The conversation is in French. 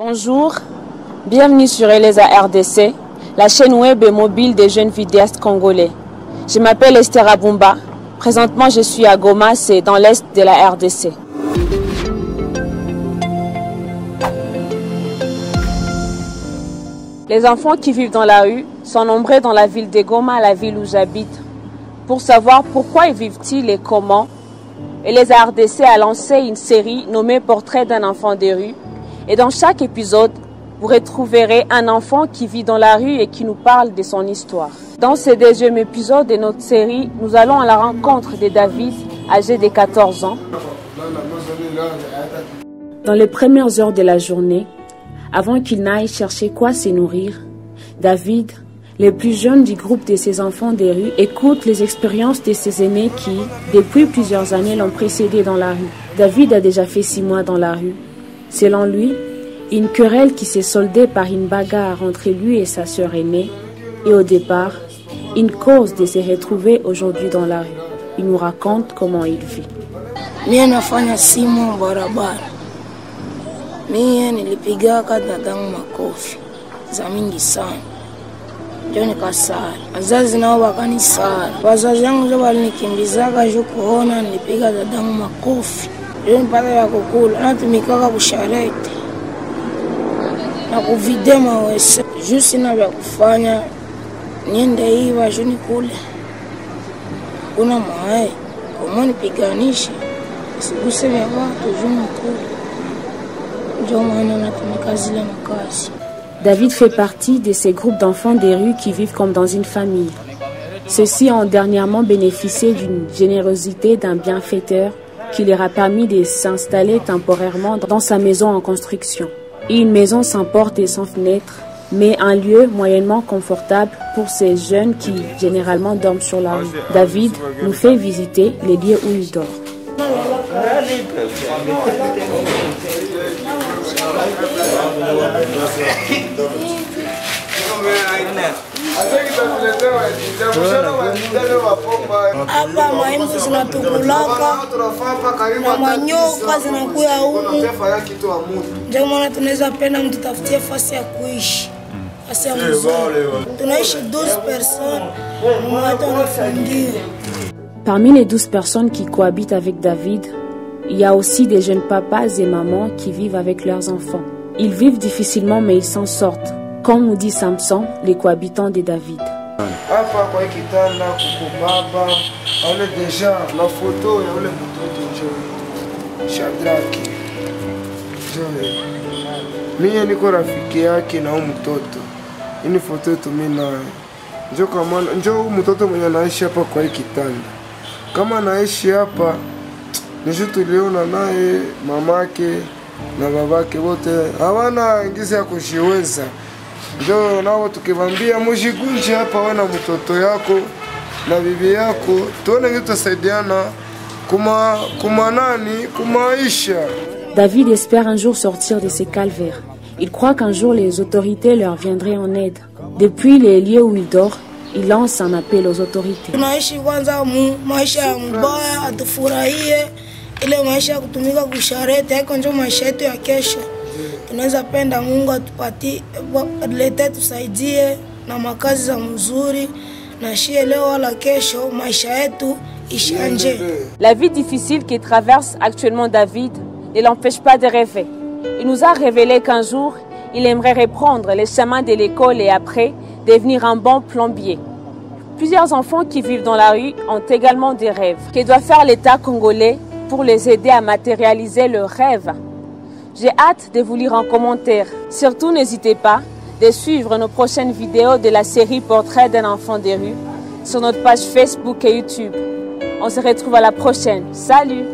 Bonjour, bienvenue sur Eleza RDC, la chaîne web et mobile des jeunes vidéastes congolais. Je m'appelle Esther Abumba. Présentement, je suis à Goma, c'est dans l'est de la RDC. Les enfants qui vivent dans la rue sont nombreux dans la ville de Goma, la ville où j'habite. Pour savoir pourquoi ils vivent-ils et comment, Eleza RDC a lancé une série nommée Portrait d'un enfant des rues. Et dans chaque épisode, vous retrouverez un enfant qui vit dans la rue et qui nous parle de son histoire. Dans ce deuxième épisode de notre série, nous allons à la rencontre de David, âgé de 14 ans. Dans les premières heures de la journée, avant qu'il n'aille chercher quoi se nourrir, David, le plus jeune du groupe de ses enfants des rues, écoute les expériences de ses aînés qui, depuis plusieurs années, l'ont précédé dans la rue. David a déjà fait 6 mois dans la rue. Selon lui, une querelle qui s'est soldée par une bagarre entre lui et sa sœur aînée, et au départ, une cause de se retrouver aujourd'hui dans la rue. Il nous raconte comment il vit. Mie nafanya simu barabara. Mie nilipigaka dadangu makofi za mingi sana. Ndio nikasali. Wazazi nao wakanisali. Wazazi wangu ndio walinikimbizaka juu kuona nilipiga dadangu makofi. Ndio nipata ya kukula. Natumikaka kushareti na kuvidema wese. Juu sina vya kufanya. Niende hiva juu nikule. Kuna mae. Kama nipiganishe. Siguse vya watu juu nikule. Ndio maana natumika zile makazi. David fait partie de ces groupes d'enfants des rues qui vivent comme dans une famille. Ceux-ci ont dernièrement bénéficié d'une générosité d'un bienfaiteur qui leur a permis de s'installer temporairement dans sa maison en construction. Une maison sans porte et sans fenêtre, mais un lieu moyennement confortable pour ces jeunes qui généralement dorment sur la rue. David nous fait visiter les lieux où il dort. Hapa maembe zinatukulaka na manyoka zinakuya humu. Ndio maana tunaweza penda mtutafutie fasi ya kuishi. Fasi ya mzuri. Tunaishi 12 personnes. Mmoja anafungia. Parmi les 12 personnes qui cohabitent avec David, il y a aussi des jeunes papas et mamans qui vivent avec leurs enfants. Ils vivent difficilement mais ils s'en sortent, comme nous dit Samson, les cohabitants de David. Hapa kwa kitanda kuko baba, aone deja na photo ya ule mtoto njoo. Shadraki. Njoo. Mimi niko rafiki yake na huyu mtoto. Ini photo yetu mimi naye. Njoo kama njoo mtoto mwenye anaishi hapa kwa kitanda. Kama anaishi hapa nisho tuliona naye mamake na babake wote hawana ngisi ya kushiweza. Ndio nao tukivambia mshigunje hapa wana mtoto yako na bibi yako tuone tutasaidiana kumaisha. David espère un jour sortir de ces calvaires. Il croit qu'un jour les autorités leur viendraient en aide. Depuis les lieux où il dort, il lance un appel aux autorités. Tunaishi kwanza maisha ya mbaya, atufurahie ile maisha ya kutumika kushareti, haiko ndio maisha yetu ya kesho. Tunaweza penda Mungu atupatie lete tusaidie na makazi za mzuri na shie leo wala kesho maisha yetu ishanje. La vie difficile que traverse actuellement David ne l'empêche pas de rêver. Il nous a révélé qu'un jour, il aimerait reprendre les chemins de l'école et après devenir un bon plombier. Plusieurs enfants qui vivent dans la rue ont également des rêves. Que doit faire l'État congolais pour les aider à matérialiser leurs rêves? J'ai hâte de vous lire en commentaire. Surtout, n'hésitez pas de suivre nos prochaines vidéos de la série Portrait d'un enfant des rues sur notre page Facebook et YouTube. On se retrouve à la prochaine. Salut!